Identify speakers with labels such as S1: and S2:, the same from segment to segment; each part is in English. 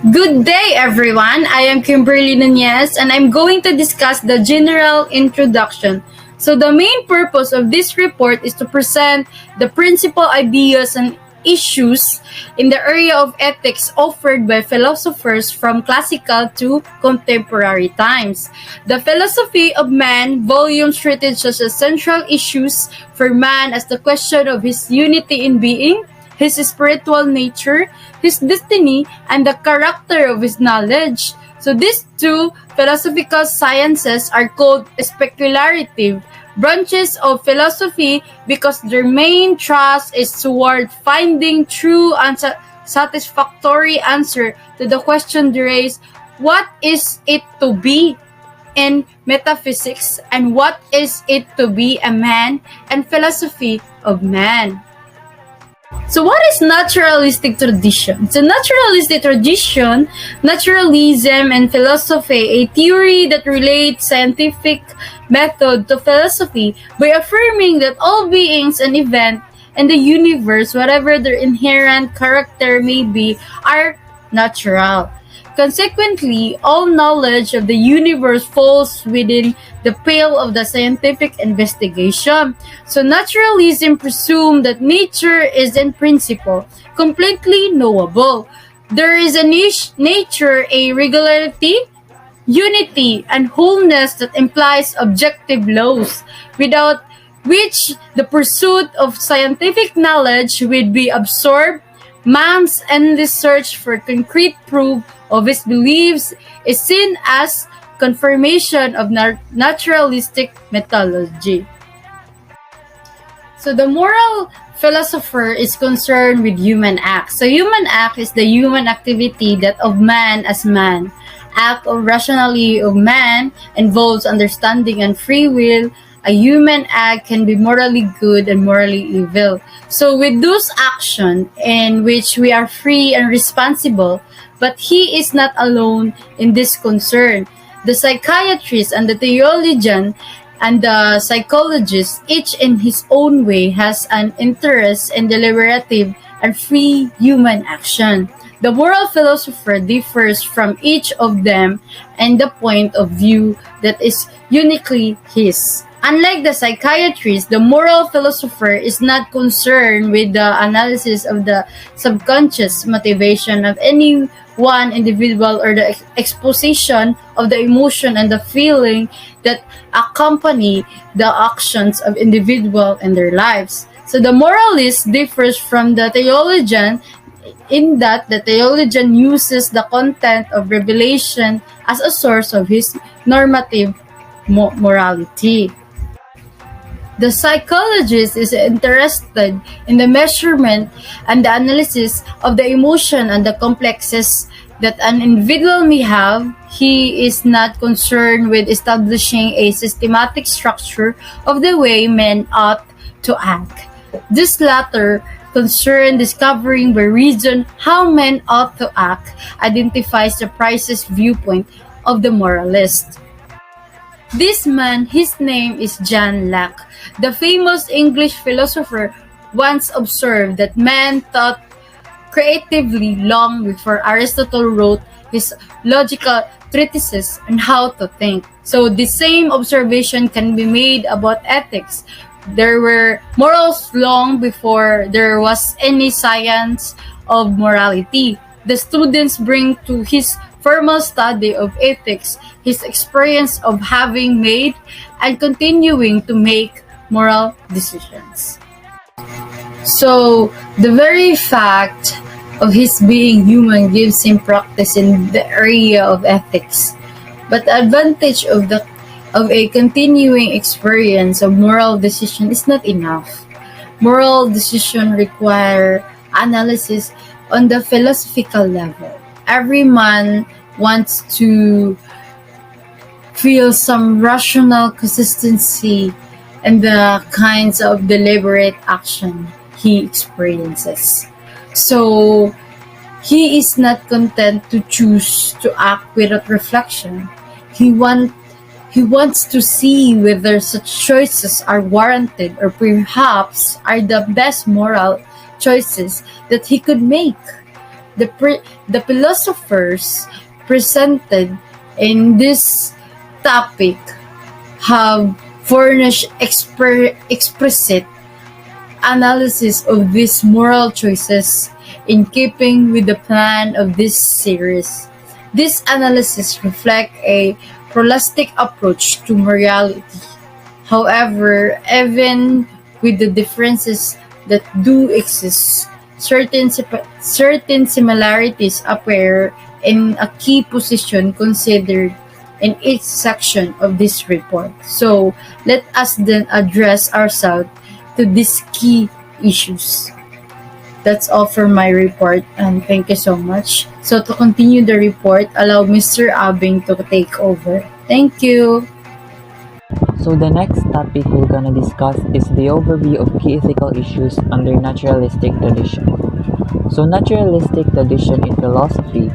S1: Good day, everyone. I am Kimberly NUNEZ, and I'm going to discuss the general introduction. So, the main purpose of this report is to present the principal ideas and issues in the area of ethics offered by philosophers from classical to contemporary times. The philosophy of man volumes treated such as central issues for man as the question of his unity in being, his spiritual nature, his destiny, and the character of his knowledge. So these two philosophical sciences are called speculative branches of philosophy because their main thrust is toward finding true and satisfactory answer to the question raised, what is it to be in metaphysics and what is it to be a man and philosophy of man. So what is naturalistic tradition? So naturalistic tradition, naturalism and philosophy, a theory that relates scientific method to philosophy by affirming that all beings and events in the universe, whatever their inherent character may be, are natural. Consequently, all knowledge of the universe falls within the pale of the scientific investigation. So naturalism presumes that nature is in principle completely knowable. There is a nature, a regularity, unity, and wholeness that implies objective laws, without which the pursuit of scientific knowledge would be absorbed. Man's endless search for concrete proof of his beliefs is seen as confirmation of naturalistic methodology. So the moral philosopher is concerned with human acts. So human act is the human activity that of man as man. Act of rationality of man involves understanding and free will. A human act can be morally good and morally evil. So with those actions in which we are free and responsible, but he is not alone in this concern. The psychiatrist and the theologian and the psychologist, each in his own way, has an interest in deliberative and free human action. The moral philosopher differs from each of them in the point of view that is uniquely his. Unlike the psychiatrist, the moral philosopher is not concerned with the analysis of the subconscious motivation of any one individual or the exposition of the emotion and the feeling that accompany the actions of individuals in their lives. So the moralist differs from the theologian in that the theologian uses the content of revelation as a source of his normative morality. The psychologist is interested in the measurement and the analysis of the emotion and the complexes that an individual may have. He is not concerned with establishing a systematic structure of the way men ought to act. This latter concern discovering by reason how men ought to act identifies the precise viewpoint of the moralist. This man, his name is John Locke. The famous English philosopher once observed that man thought creatively long before Aristotle wrote his logical treatises on how to think. So the same observation can be made about ethics. There were morals long before there was any science of morality. The students bring to his formal study of ethics his experience of having made and continuing to make moral decisions. So the very fact of his being human gives him practice in the area of ethics. But the advantage of a continuing experience of moral decision is not enough. Moral decision require analysis on the philosophical level. Every man wants to feel some rational consistency in the kinds of deliberate action he experiences. So he is not content to choose to act without reflection. He wants to see whether such choices are warranted or perhaps are the best moral choices that he could make. The philosophers presented in this topic have furnished explicit analysis of these moral choices in keeping with the plan of this series. This analysis reflects a holistic approach to morality. However, even with the differences that do exist, certain similarities appear in a key position considered in each section of this report. So, let us then address ourselves to these key issues. That's all for my report, and thank you so much. So, to continue the report, allow Mr. Abing to take over. Thank you.
S2: So the next topic we're gonna discuss is the overview of key ethical issues under naturalistic tradition. So naturalistic tradition in philosophy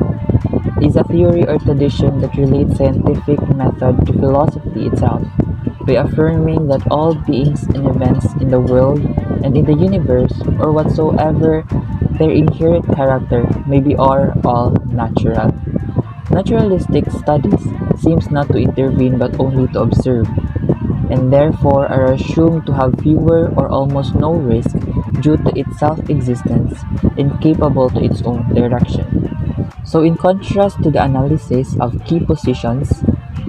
S2: is a theory or tradition that relates scientific method to philosophy itself, by affirming that all beings and events in the world and in the universe, or whatsoever their inherent character may be, are all natural. Naturalistic studies seems not to intervene but only to observe, and therefore are assumed to have fewer or almost no risk due to its self-existence and capable to its own direction. So in contrast to the analysis of key positions,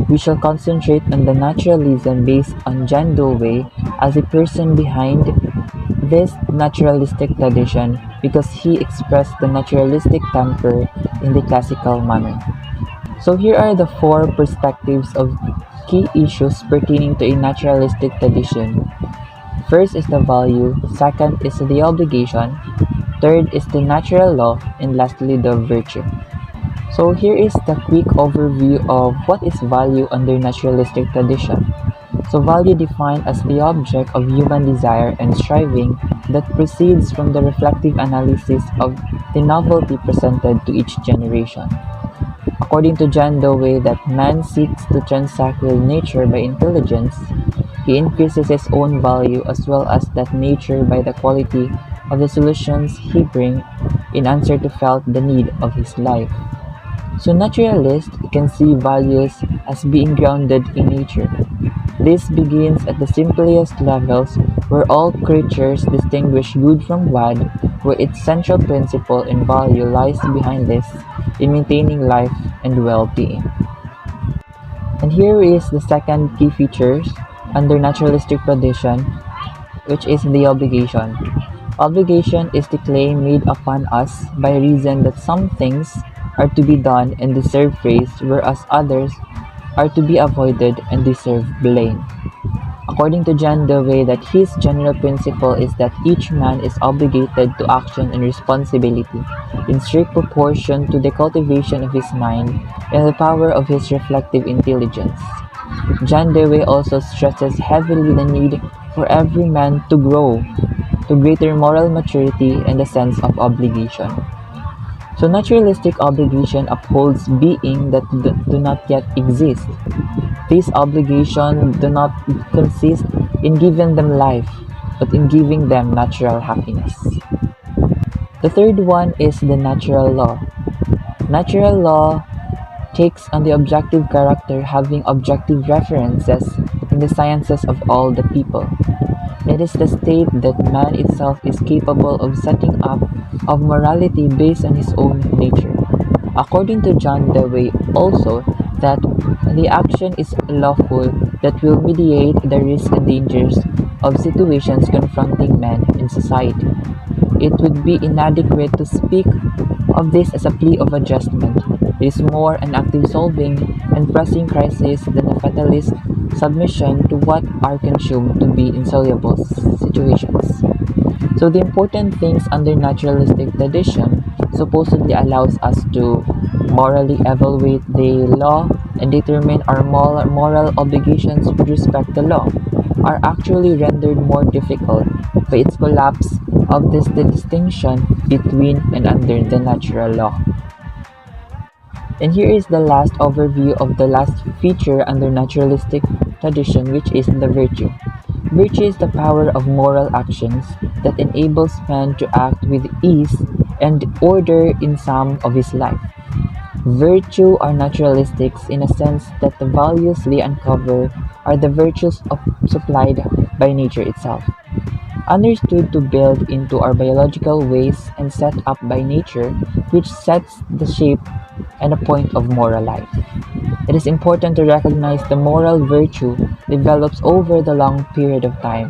S2: we shall concentrate on the naturalism based on John Dewey as a person behind this naturalistic tradition, because he expressed the naturalistic temper in the classical manner. So here are the four perspectives of key issues pertaining to a naturalistic tradition. First is the value, second is the obligation, third is the natural law, and lastly the virtue. So here is the quick overview of what is value under naturalistic tradition. So value defined as the object of human desire and striving that proceeds from the reflective analysis of the novelty presented to each generation. According to John Dewey, that man seeks to transact with nature by intelligence, he increases his own value as well as that nature by the quality of the solutions he brings in answer to felt the need of his life. So naturalists can see values as being grounded in nature. This begins at the simplest levels, where all creatures distinguish good from bad, where its central principle and value lies behind this in maintaining life and well-being. And here is the second key features under naturalistic tradition, which is the obligation. Obligation is the claim made upon us by reason that some things are to be done and deserve praise, whereas others are to be avoided and deserve blame. According to John Dewey, that his general principle is that each man is obligated to action and responsibility in strict proportion to the cultivation of his mind and the power of his reflective intelligence. John Dewey also stresses heavily the need for every man to grow to greater moral maturity and a sense of obligation. So naturalistic obligation upholds being that do not yet exist. These obligations do not consist in giving them life, but in giving them natural happiness. The third one is the natural law. Natural law takes on the objective character, having objective references in the sciences of all the people. It is the state that man itself is capable of setting up of morality based on his own nature. According to John Dewey also, that the action is lawful that will mediate the risks and dangers of situations confronting man in society. It would be inadequate to speak of this as a plea of adjustment. It is more an active solving and pressing crisis than a fatalist submission to what are consumed to be insoluble situations. So the important things under naturalistic tradition supposedly allows us to morally evaluate the law and determine our moral obligations with respect to law are actually rendered more difficult by its collapse of the distinction between and under the natural law. And here is the last overview of the last feature under naturalistic tradition, which is the virtue. Virtue is the power of moral actions that enables man to act with ease and order in some of his life. Virtue are naturalistics in a sense that the values they uncover are the virtues supplied by nature itself, understood to build into our biological ways and set up by nature, which sets the shape and a point of moral life. It is important to recognize the moral virtue develops over the long period of time.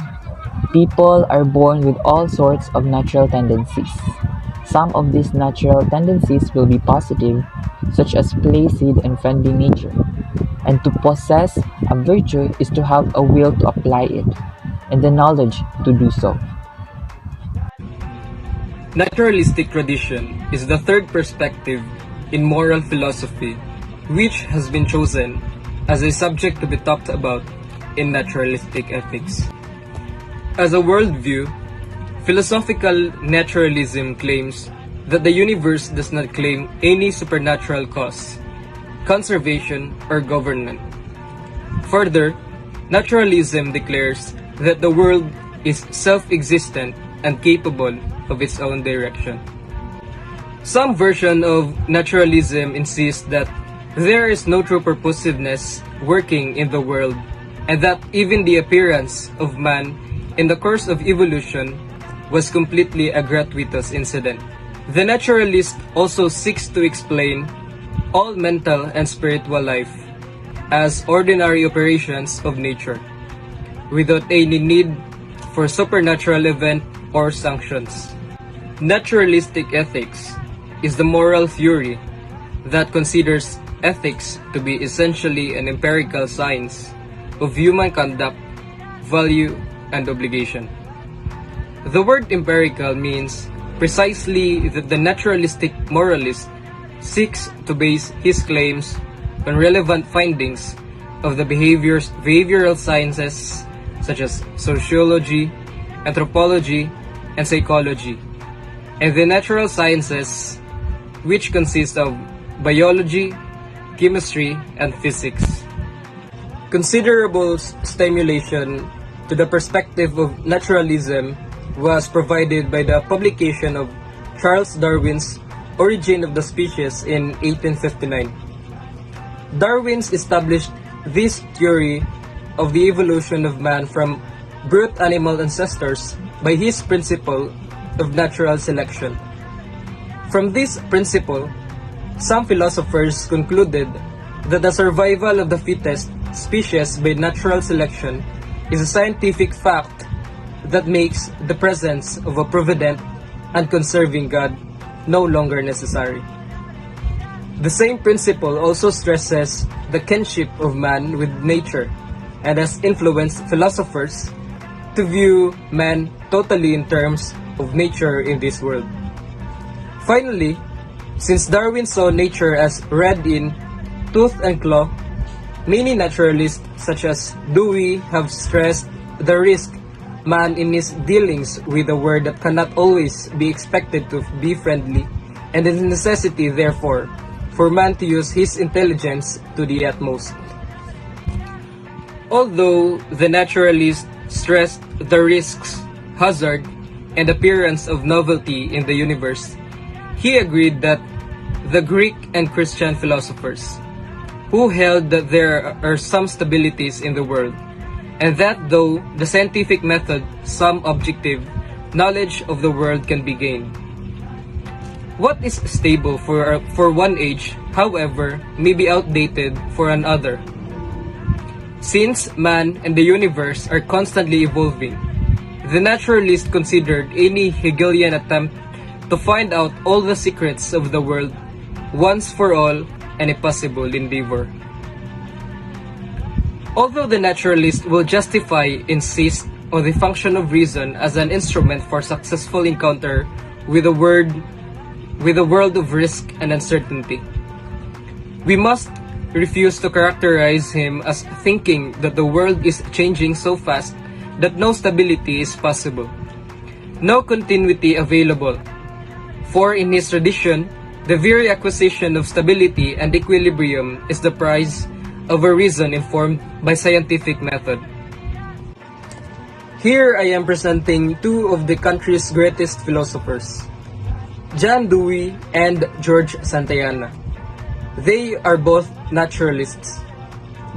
S2: People are born with all sorts of natural tendencies. Some of these natural tendencies will be positive, such as placid and friendly nature. And to possess a virtue is to have a will to apply it, and the knowledge to do so.
S3: Naturalistic tradition is the third perspective in moral philosophy, which has been chosen as a subject to be talked about in naturalistic ethics. As a worldview, philosophical naturalism claims that the universe does not claim any supernatural cause, conservation, or government. Further, naturalism declares that the world is self-existent and capable of its own direction. Some version of naturalism insists that there is no true purposiveness working in the world, and that even the appearance of man in the course of evolution was completely a gratuitous incident. The naturalist also seeks to explain all mental and spiritual life as ordinary operations of nature, without any need for supernatural event or sanctions. Naturalistic ethics is the moral theory that considers ethics to be essentially an empirical science of human conduct, value, and obligation. The word empirical means precisely that the naturalistic moralist seeks to base his claims on relevant findings of the behavioral sciences such as sociology, anthropology, and psychology, and the natural sciences, which consist of biology, chemistry, and physics. Considerable stimulation to the perspective of naturalism was provided by the publication of Charles Darwin's Origin of the Species in 1859. Darwin established this theory of the evolution of man from brute animal ancestors by his principle of natural selection. From this principle, some philosophers concluded that the survival of the fittest species by natural selection is a scientific fact that makes the presence of a provident and conserving God no longer necessary. The same principle also stresses the kinship of man with nature and has influenced philosophers to view man totally in terms of nature in this world. Finally, since Darwin saw nature as red in tooth and claw, many naturalists such as Dewey have stressed the risk man in his dealings with a world that cannot always be expected to be friendly, and the necessity, therefore, for man to use his intelligence to the utmost. Although the naturalist stressed the risks, hazard, and appearance of novelty in the universe, he agreed that the Greek and Christian philosophers, who held that there are some stabilities in the world, and that though the scientific method some objective knowledge of the world can be gained. What is stable for one age, however, may be outdated for another. Since man and the universe are constantly evolving, the naturalist considered any Hegelian attempt to find out all the secrets of the world once for all an impossible endeavor. Although the naturalist will insist on the function of reason as an instrument for successful encounter with the world of risk and uncertainty, we must refuse to characterize him as thinking that the world is changing so fast that no stability is possible, no continuity available. For in his tradition, the very acquisition of stability and equilibrium is the prize of a reason informed by scientific method. Here I am presenting two of the country's greatest philosophers. John Dewey and George Santayana. They are both naturalists.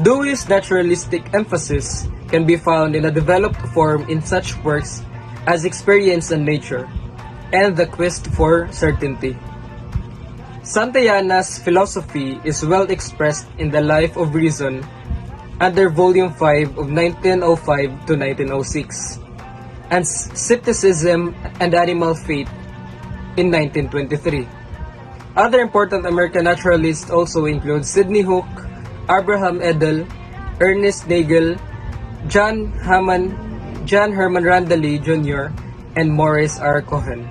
S3: Dewey's naturalistic emphasis can be found in a developed form in such works as Experience and Nature and The Quest for Certainty. Santayana's philosophy is well expressed in The Life of Reason under Volume 5 of 1905 to 1906, and Skepticism and Animal Fate in 1923. Other important American naturalists also include Sidney Hook, Abraham Edel, Ernest Nagel, John Herman Randall Jr., and Morris R. Cohen.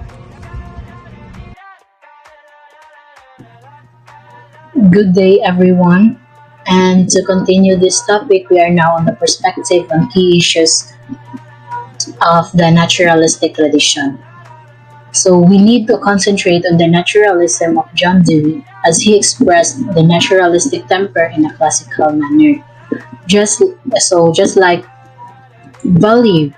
S4: Good day, everyone. And to continue this topic, we are now on the perspective on key issues of the naturalistic tradition. So we need to concentrate on the naturalism of John Dewey as he expressed the naturalistic temper in a classical manner. Just like value,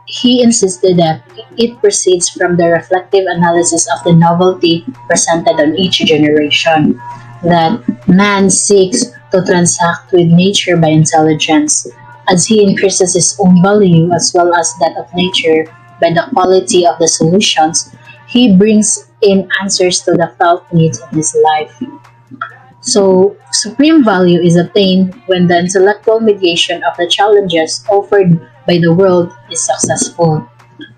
S4: he insisted that it proceeds from the reflective analysis of the novelty presented on each generation, that man seeks to transact with nature by intelligence, as he increases his own value as well as that of nature by the quality of the solutions, he brings in answers to the felt needs of his life. So, supreme value is attained when the intellectual mediation of the challenges offered by the world is successful,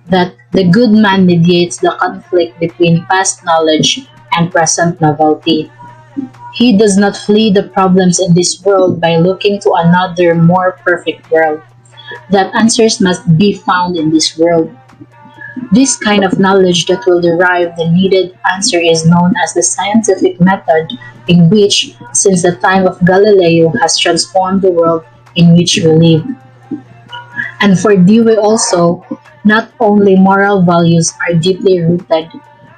S4: that the good man mediates the conflict between past knowledge and present novelty. He does not flee the problems in this world by looking to another more perfect world, that answers must be found in this world. This kind of knowledge that will derive the needed answer is known as the scientific method, in which, since the time of Galileo, has transformed the world in which we live. And for Dewey also, not only moral values are deeply rooted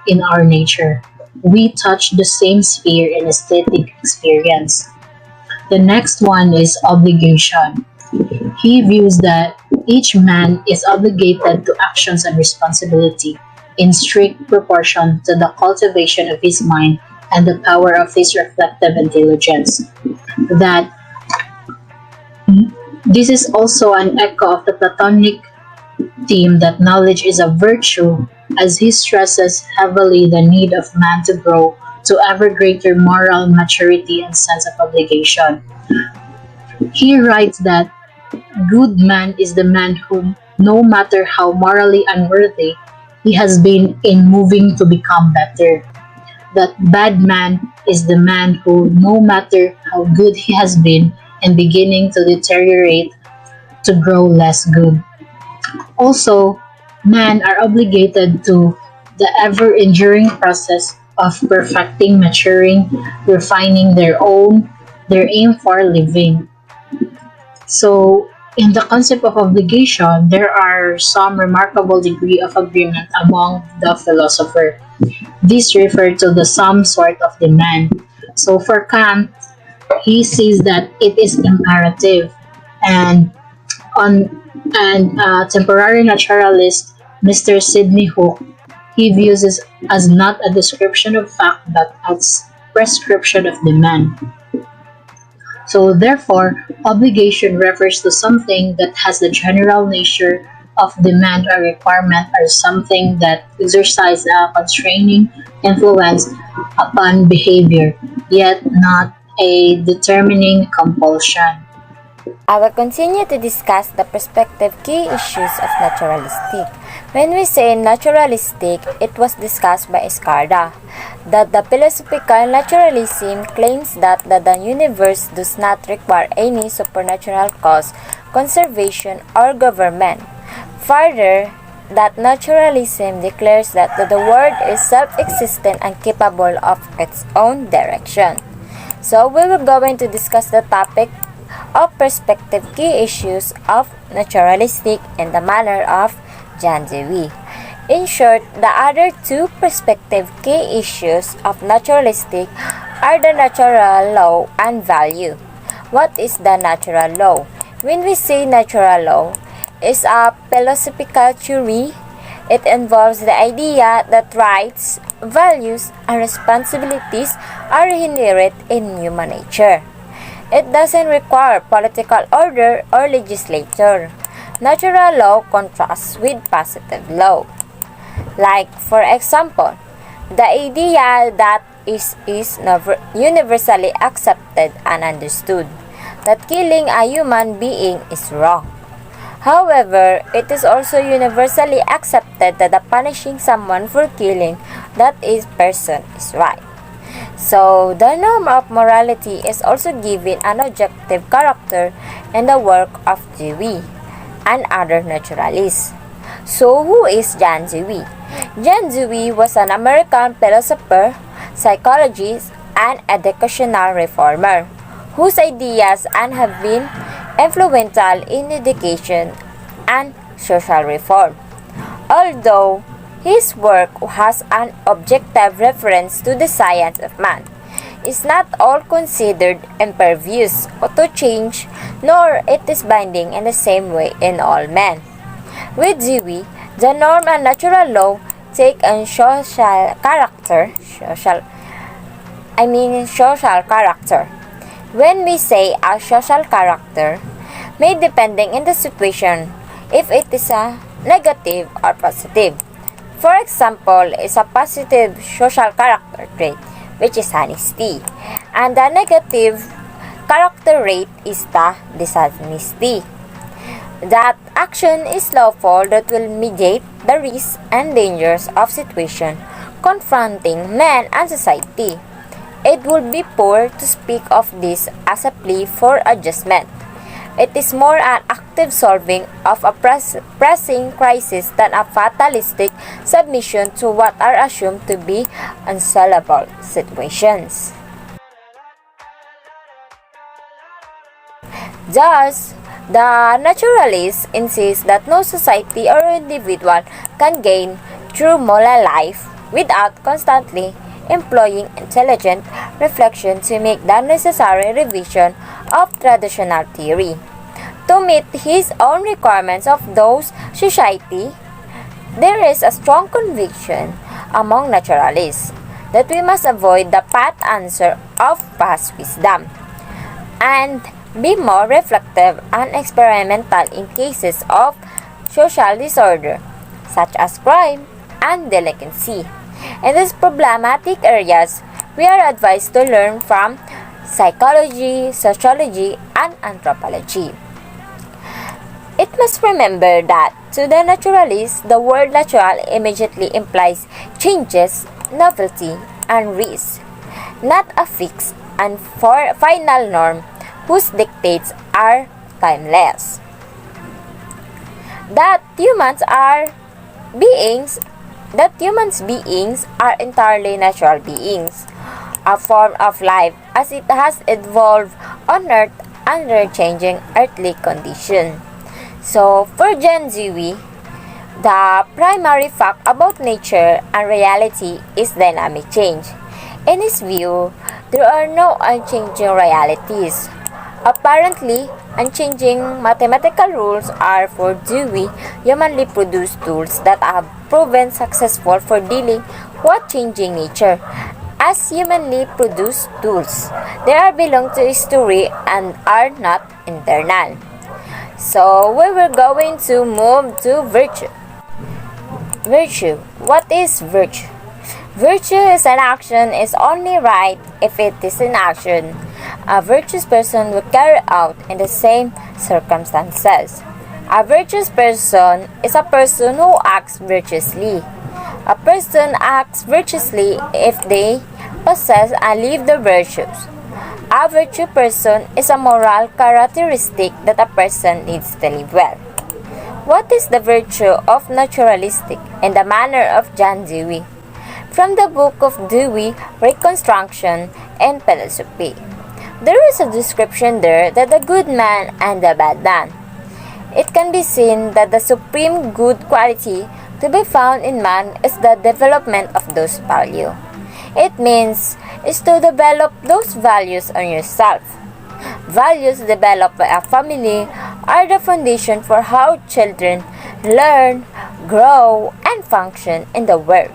S4: in our nature, we touch the same sphere in aesthetic experience. The next one is obligation. He views that each man is obligated to actions and responsibility in strict proportion to the cultivation of his mind and the power of his reflective intelligence. That this is also an echo of the Platonic theme that knowledge is a virtue, as he stresses heavily the need of man to grow to ever greater moral maturity and sense of obligation. He writes that good man is the man who, no matter how morally unworthy, he has been in moving to become better. That bad man is the man who, no matter how good he has been, in beginning to deteriorate, to grow less good. Also, men are obligated to the ever-enduring process of perfecting, maturing, refining their aim for living. So, in the concept of obligation, there are some remarkable degree of agreement among the philosopher. These refer to the some sort of demand. So for Kant, he says that it is imperative, and temporary naturalist Mr. Sidney Hook, he views it as not a description of fact but as prescription of demand. So therefore, obligation refers to something that has the general nature of demand or requirement, or something that exercises a constraining influence upon behavior, yet not a determining compulsion.
S5: I will continue to discuss the perspective key issues of naturalistic. When we say naturalistic, it was discussed by ESCARDA, that the philosophical naturalism claims that the universe does not require any supernatural cause, conservation, or government. Further, that naturalism declares that the world is self-existent and capable of its own direction. So we will go into discuss the topic of perspective key issues of naturalistic in the manner of John Dewey. In short, the other two perspective key issues of naturalistic are the natural law and value. What is the natural law? When we say natural law, is a philosophical theory It involves the idea that rights, values, and responsibilities are inherent in human nature. It doesn't require political order or legislature. Natural law contrasts with positive law. Like, for example, the idea that is universally accepted and understood that killing a human being is wrong. However, it is also universally accepted that punishing someone for killing that person is right. So, the norm of morality is also given an objective character in the work of Dewey and other naturalists. So, who is John Dewey? John Dewey was an American philosopher, psychologist, and educational reformer whose ideas have been influential in education and social reform. Although his work has an objective reference to the science of man, is not all considered impervious to change, nor it is binding in the same way in all men. With Dewey, the norm and natural law take on social character. When we say a social character, may depending in the situation if it is a negative or positive. For example, is a positive social character trait, which is honesty, and the negative character trait is the dishonesty. That action is lawful that will mitigate the risks and dangers of situation confronting man and society. It would be poor to speak of this as a plea for adjustment. It is more an active solving of a pressing crisis than a fatalistic submission to what are assumed to be unsolvable situations. Thus, the naturalists insist that no society or individual can gain true moral life without constantly employing intelligent reflection to make the necessary revision of traditional theory. To meet his own requirements of those society, there is a strong conviction among naturalists that we must avoid the pat answer of past wisdom and be more reflective and experimental in cases of social disorder, such as crime and delinquency. In these problematic areas, we are advised to learn from psychology, sociology, and anthropology. It must remember that to the naturalist, the word natural immediately implies changes, novelty, and risk, not a fixed and final norm whose dictates are timeless. That humans beings are entirely natural beings, a form of life as it has evolved on Earth under changing earthly conditions. So, for John Dewey, the primary fact about nature and reality is dynamic change. In his view, there are no unchanging realities. Apparently, unchanging mathematical rules are for Dewey humanly produced tools that have proven successful for dealing with changing nature. As humanly produced tools, they are belong to history and are not internal. So, we were going to move to virtue. Virtue. What is virtue? Virtue is an action is only right if it is an action a virtuous person will carry out in the same circumstances. A virtuous person is a person who acts virtuously. A person acts virtuously if they possess and live the virtues. A virtue person is a moral characteristic that a person needs to live well. What is the virtue of naturalistic in the manner of John Dewey? From the book of Dewey, Reconstruction and Philosophy. There is a description there that the good man and the bad man. It can be seen that the supreme good quality to be found in man is the development of those values. It means is to develop those values on yourself. Values developed by a family are the foundation for how children learn, grow, and function in the world.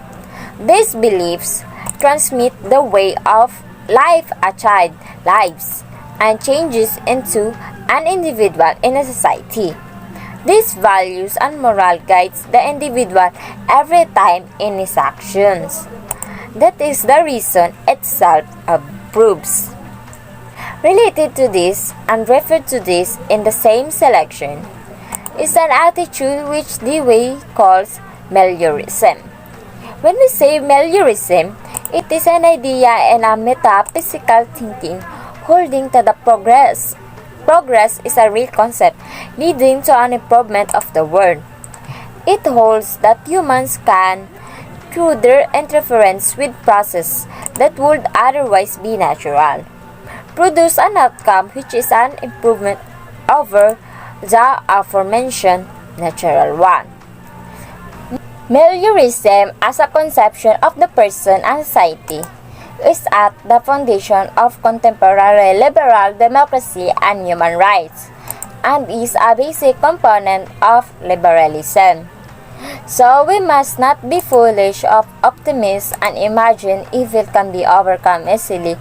S5: These beliefs transmit the way of life a child lives and changes into an individual in a society. These values and moral guides the individual every time in his actions. That is the reason itself proves. Related to this and referred to this in the same selection is an attitude which Dewey calls meliorism. When we say meliorism, it is an idea and a metaphysical thinking holding to the progress. Progress is a real concept leading to an improvement of the world. It holds that humans can, through their interference with processes that would otherwise be natural, produce an outcome which is an improvement over the aforementioned natural one. Meliorism as a conception of the person and society is at the foundation of contemporary liberal democracy and human rights, and is a basic component of liberalism. So we must not be foolish of optimists and imagine evil can be overcome easily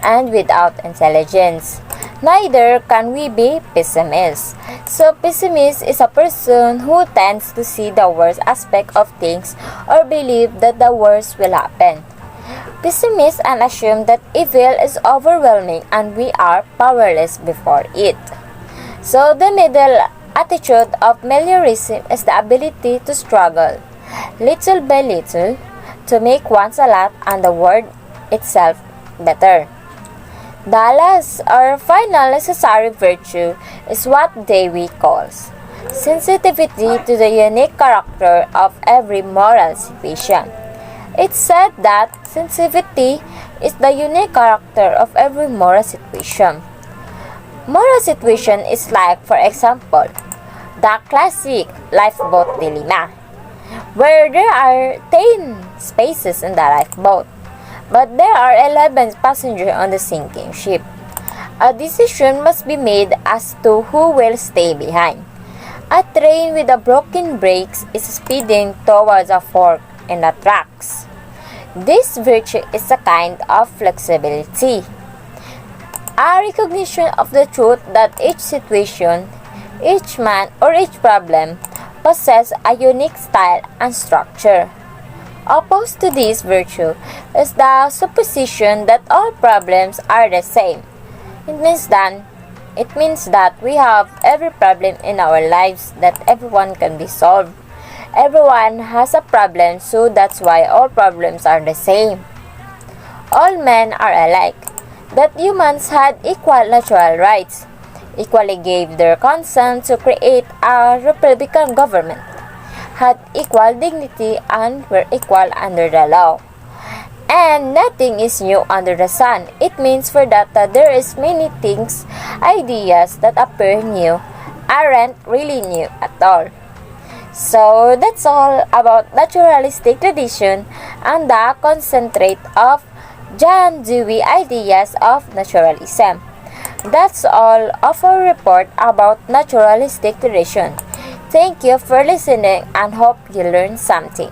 S5: and without intelligence. Neither can we be pessimists. So pessimist is a person who tends to see the worst aspect of things or believe that the worst will happen. Pessimists and assume that evil is overwhelming and we are powerless before it. So the middle attitude of meliorism is the ability to struggle, little by little, to make one's lot and the world itself better. The last or final necessary virtue is what Dewey calls sensitivity to the unique character of every moral situation. It's said that sensitivity is the unique character of every moral situation. Moral situation is like, for example, the classic lifeboat dilemma, where there are 10 spaces in the lifeboat, but there are 11 passengers on the sinking ship. A decision must be made as to who will stay behind. A train with a broken brakes is speeding towards a fork in the tracks. This virtue is a kind of flexibility, a recognition of the truth that each situation, each man, or each problem possesses a unique style and structure. Opposed to this virtue is the supposition that all problems are the same. It means that we have every problem in our lives that everyone can be solved. Everyone has a problem, so that's why all problems are the same. All men are alike, that humans had equal natural rights, equally gave their consent to create a republican government, had equal dignity and were equal under the law. And nothing is new under the sun. It means for that there is many things, ideas that appear new, aren't really new at all. So that's all about naturalistic tradition and the concentrate of John Dewey ideas of naturalism. That's all of our report about naturalistic tradition. Thank you for listening and hope you learned something.